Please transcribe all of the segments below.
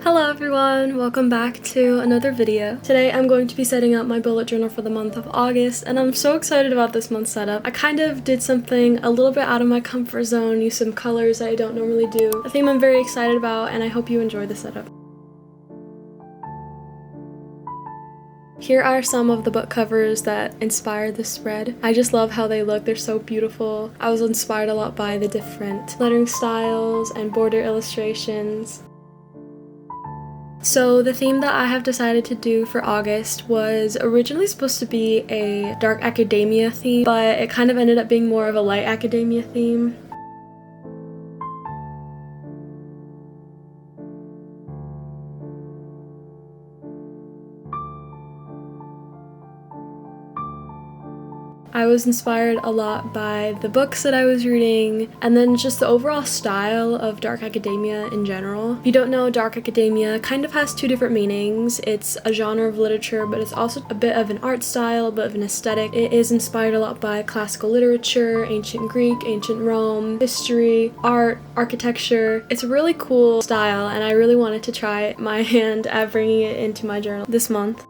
Hello everyone, welcome back to another video. Today I'm going to be setting up my bullet journal for the month of August, and I'm so excited about this month's setup. I kind of did something a little bit out of my comfort zone, used some colors that I don't normally do, a theme I'm very excited about, and I hope you enjoy the setup. Here are some of the book covers that inspired this spread. I just love how they look, they're so beautiful. I was inspired a lot by the different lettering styles and border illustrations. So the theme that I have decided to do for August was originally supposed to be a dark academia theme, but it kind of ended up being more of a light academia theme. I was inspired a lot by the books that I was reading, and then just the overall style of dark academia in general. If you don't know, dark academia kind of has two different meanings. It's a genre of literature, but it's also a bit of an art style, a bit of an aesthetic. It is inspired a lot by classical literature, ancient Greek, ancient Rome, history, art, architecture. It's a really cool style, and I really wanted to try my hand at bringing it into my journal this month.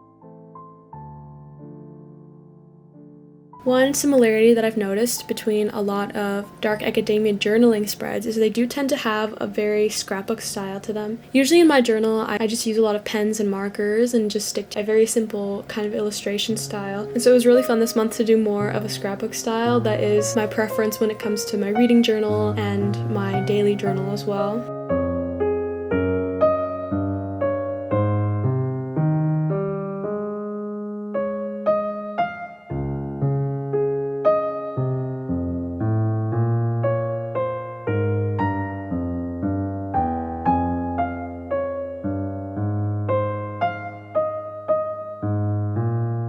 One similarity that I've noticed between a lot of dark academia journaling spreads is they do tend to have a very scrapbook style to them. Usually in my journal, I just use a lot of pens and markers and just stick to a very simple kind of illustration style. And so it was really fun this month to do more of a scrapbook style. That is my preference when it comes to my reading journal and my daily journal as well.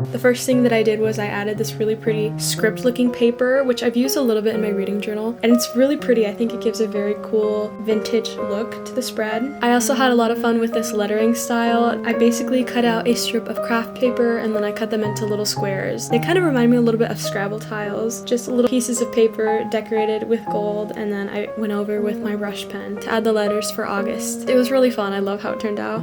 The first thing that I did was I added this really pretty script looking paper, which I've used a little bit in my reading journal, and it's really pretty. I think it gives a very cool vintage look to the spread. I also had a lot of fun with this lettering style. I basically cut out a strip of craft paper and then I cut them into little squares. They kind of remind me a little bit of Scrabble tiles, just little pieces of paper decorated with gold, and then I went over with my brush pen to add the letters for August. It was really fun. I love how it turned out.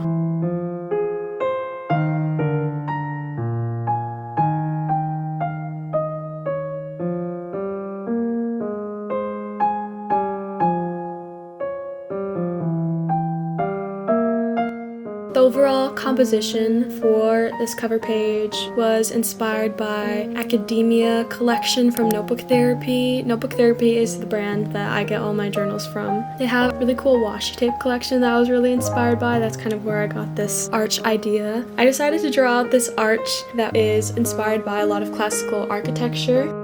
The overall composition for this cover page was inspired by Academia collection from Notebook Therapy. Notebook Therapy is the brand that I get all my journals from. They have a really cool washi tape collection that I was really inspired by. That's kind of where I got this arch idea. I decided to draw out this arch that is inspired by a lot of classical architecture.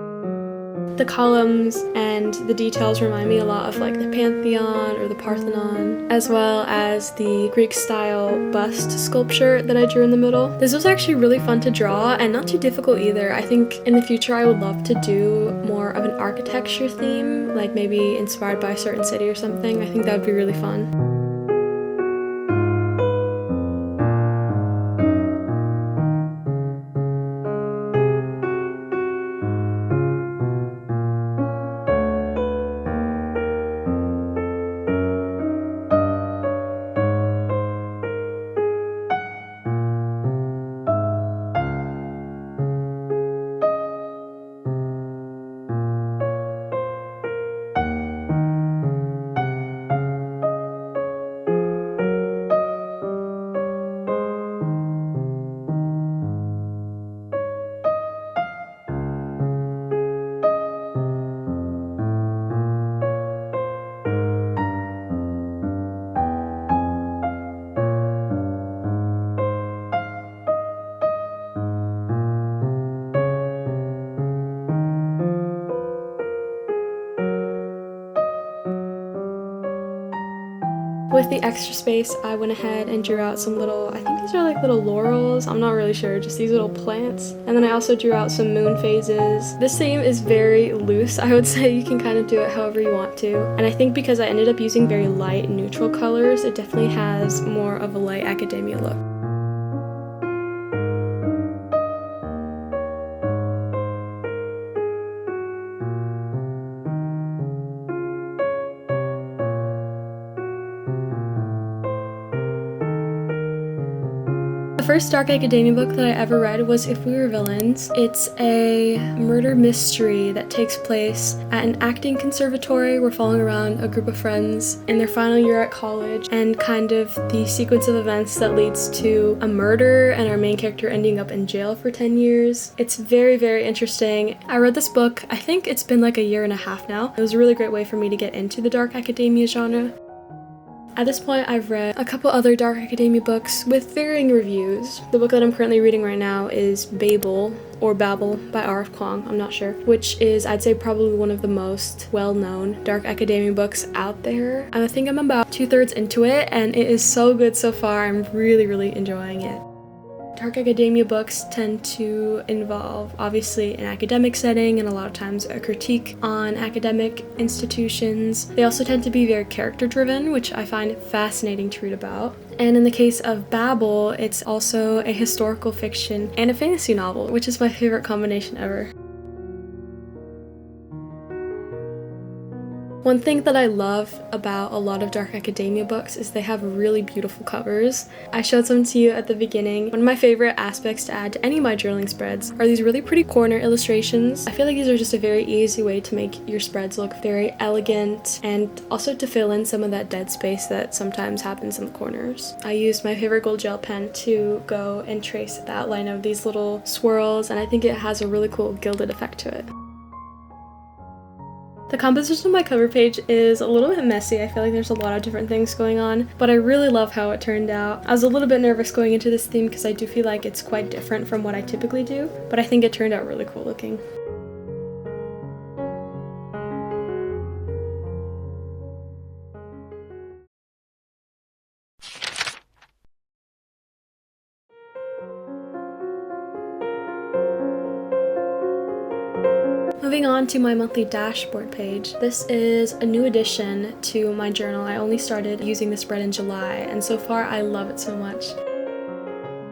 The columns and the details remind me a lot of like the Pantheon or the Parthenon, as well as the Greek style bust sculpture that I drew in the middle. This was actually really fun to draw and not too difficult either. I think in the future I would love to do more of an architecture theme, like maybe inspired by a certain city or something. I think that would be really fun. With the extra space, I went ahead and drew out some little, I think these are like little laurels, I'm not really sure, just these little plants. And then I also drew out some moon phases. This theme is very loose, I would say. You can kind of do it however you want to. And I think because I ended up using very light neutral colors, it definitely has more of a light academia look. The first dark academia book that I ever read was If We Were Villains. It's a murder mystery that takes place at an acting conservatory. We're following around a group of friends in their final year at college and kind of the sequence of events that leads to a murder and our main character ending up in jail for 10 years. It's very, very interesting. I read this book, I think it's been like a year and a half now. It was a really great way for me to get into the dark academia genre. At this point, I've read a couple other dark academia books with varying reviews. The book that I'm currently reading right now is Babel, or Babel by R.F. Kuang, I'm not sure, which is, I'd say, probably one of the most well-known dark academia books out there. I think I'm about 2/3 into it, and it is so good so far. I'm really, really enjoying it. Dark academia books tend to involve, obviously, an academic setting and a lot of times a critique on academic institutions. They also tend to be very character-driven, which I find fascinating to read about. And in the case of Babel, it's also a historical fiction and a fantasy novel, which is my favorite combination ever. One thing that I love about a lot of dark academia books is they have really beautiful covers. I showed some to you at the beginning. One of my favorite aspects to add to any of my journaling spreads are these really pretty corner illustrations. I feel like these are just a very easy way to make your spreads look very elegant and also to fill in some of that dead space that sometimes happens in the corners. I used my favorite gold gel pen to go and trace the outline of these little swirls, and I think it has a really cool gilded effect to it. The composition of my cover page is a little bit messy. I feel like there's a lot of different things going on, but I really love how it turned out. I was a little bit nervous going into this theme because I do feel like it's quite different from what I typically do, but I think it turned out really cool looking. Moving on to my monthly dashboard page. This is a new addition to my journal. I only started using the spread in July, and so far I love it so much.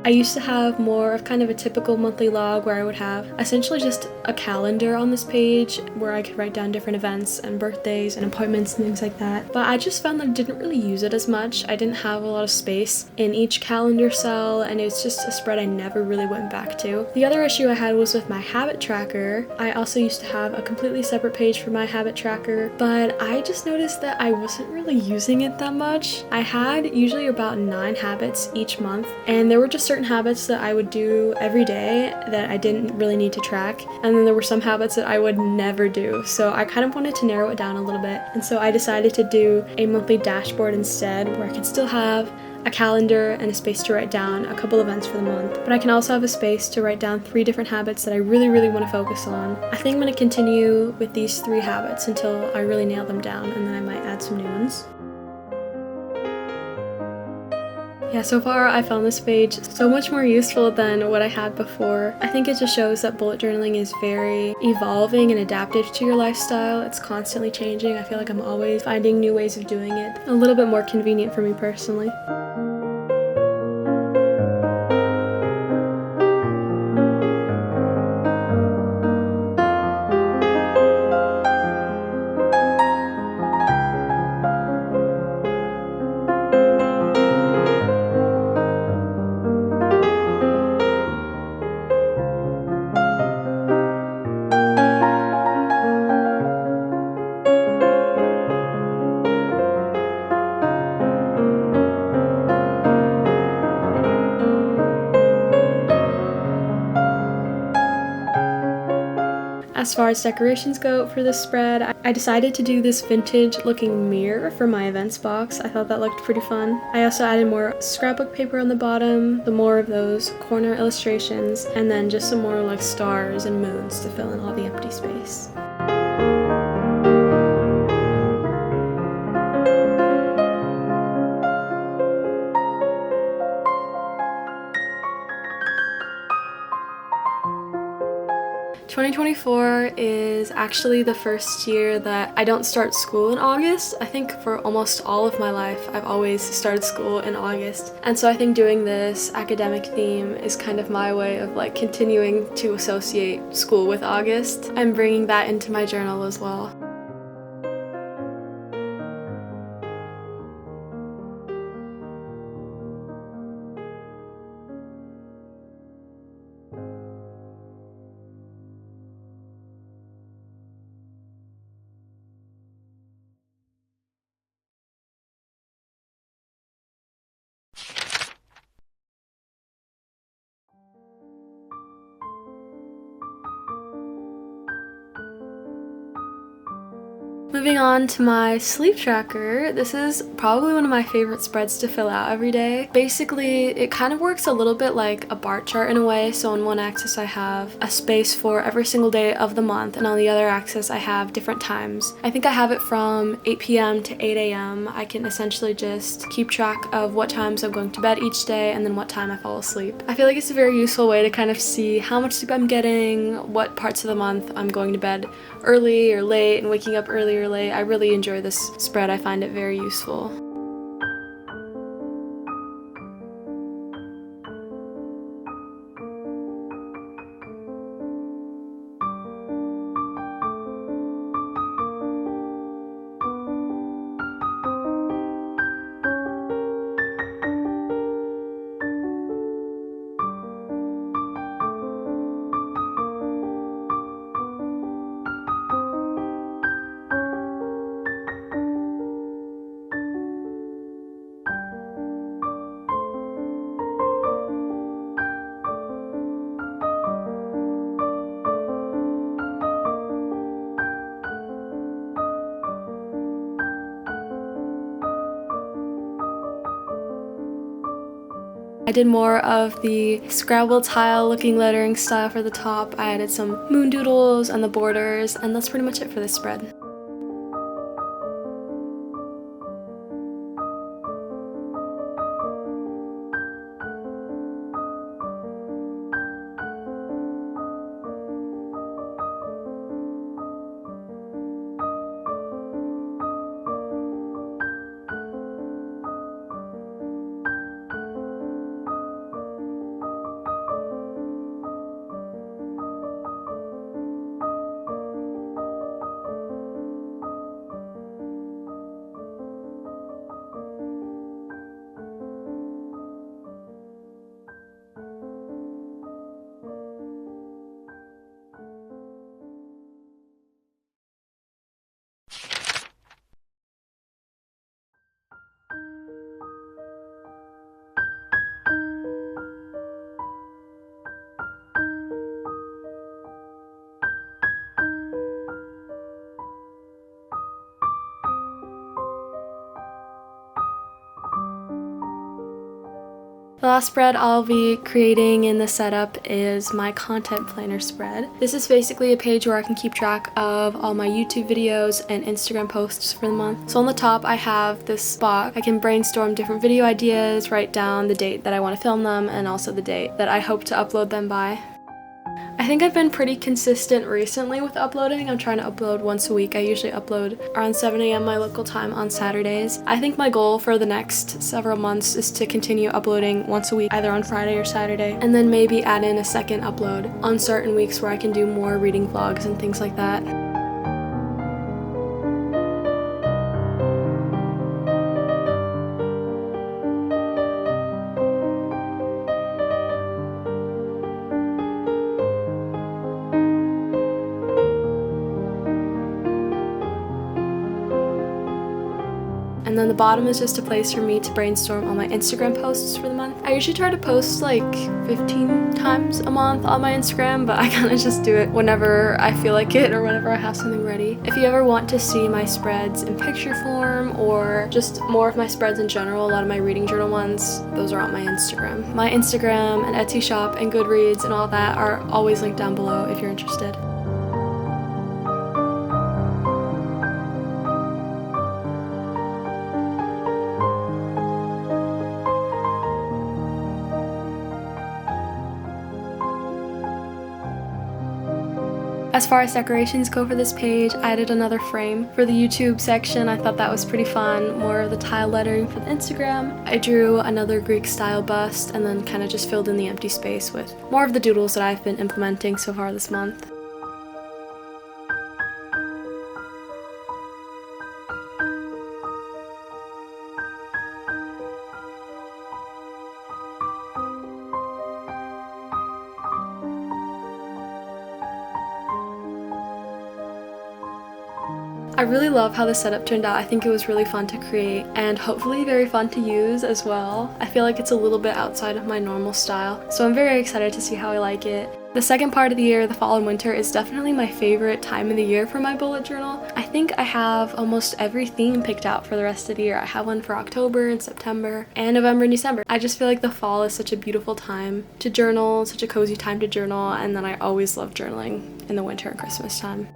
I used to have more of kind of a typical monthly log where I would have essentially just a calendar on this page where I could write down different events and birthdays and appointments and things like that. But I just found that I didn't really use it as much. I didn't have a lot of space in each calendar cell, and it's just a spread I never really went back to. The other issue I had was with my habit tracker. I also used to have a completely separate page for my habit tracker, but I just noticed that I wasn't really using it that much. I had usually about 9 habits each month, and there were just certain habits that I would do every day that I didn't really need to track, and then there were some habits that I would never do, so I kind of wanted to narrow it down a little bit, and so I decided to do a monthly dashboard instead where I could still have a calendar and a space to write down a couple events for the month, but I can also have a space to write down 3 different habits that I really want to focus on. I think I'm going to continue with these 3 habits until I really nail them down, and then I might add some new ones. Yeah, so far I found this page so much more useful than what I had before. I think it just shows that bullet journaling is very evolving and adaptive to your lifestyle. It's constantly changing. I feel like I'm always finding new ways of doing it. A little bit more convenient for me personally. As far as decorations go for this spread, I decided to do this vintage looking mirror for my events box. I thought that looked pretty fun. I also added more scrapbook paper on the bottom, the more of those corner illustrations, and then just some more like stars and moons to fill in all the empty space. Twenty 2024 is actually the first year that I don't start school in August. I think for almost all of my life, I've always started school in August. And so I think doing this academic theme is kind of my way of like continuing to associate school with August. I'm bringing that into my journal as well. Moving on to my sleep tracker, this is probably one of my favorite spreads to fill out every day. Basically, it kind of works a little bit like a bar chart in a way, so on one axis I have a space for every single day of the month, and on the other axis I have different times. I think I have it from 8 p.m. to 8 a.m. I can essentially just keep track of what times I'm going to bed each day and then what time I fall asleep. I feel like it's a very useful way to kind of see how much sleep I'm getting, what parts of the month I'm going to bed early or late and waking up early or late. I really enjoy this spread. I find it very useful. I did more of the Scrabble tile looking lettering style for the top. I added some moon doodles and the borders, and that's pretty much it for this spread. The last spread I'll be creating in the setup is my content planner spread. This is basically a page where I can keep track of all my YouTube videos and Instagram posts for the month. So on the top I have this box. I can brainstorm different video ideas, write down the date that I want to film them, and also the date that I hope to upload them by. I think I've been pretty consistent recently with uploading. I'm trying to upload once a week. I usually upload around 7 a.m. my local time on Saturdays. I think my goal for the next several months is to continue uploading once a week, either on Friday or Saturday, and then maybe add in a second upload on certain weeks where I can do more reading vlogs and things like that. And then the bottom is just a place for me to brainstorm all my Instagram posts for the month. I usually try to post like 15 times a month on my Instagram, but I kind of just do it whenever I feel like it or whenever I have something ready. If you ever want to see my spreads in picture form or just more of my spreads in general, a lot of my reading journal ones, those are on my Instagram. My Instagram and Etsy shop and Goodreads and all that are always linked down below if you're interested. As far as decorations go for this page, I added another frame for the YouTube section. I thought that was pretty fun. More of the tile lettering for the Instagram. I drew another Greek style bust and then kind of just filled in the empty space with more of the doodles that I've been implementing so far this month. I really love how the setup turned out. I think it was really fun to create and hopefully very fun to use as well. I feel like it's a little bit outside of my normal style, so I'm very excited to see how I like it. The second part of the year, the fall and winter, is definitely my favorite time of the year for my bullet journal. I think I have almost every theme picked out for the rest of the year. I have one for October and September and November and December. I just feel like the fall is such a beautiful time to journal, such a cozy time to journal, and then I always love journaling in the winter and Christmas time.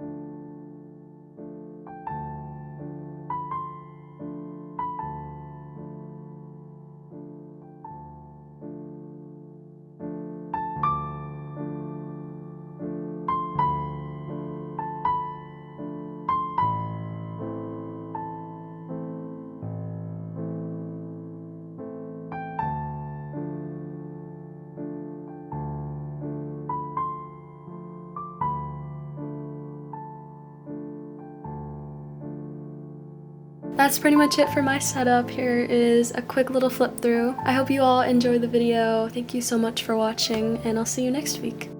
That's pretty much it for my setup. Here is a quick little flip through. I hope you all enjoyed the video. Thank you so much for watching, and I'll see you next week.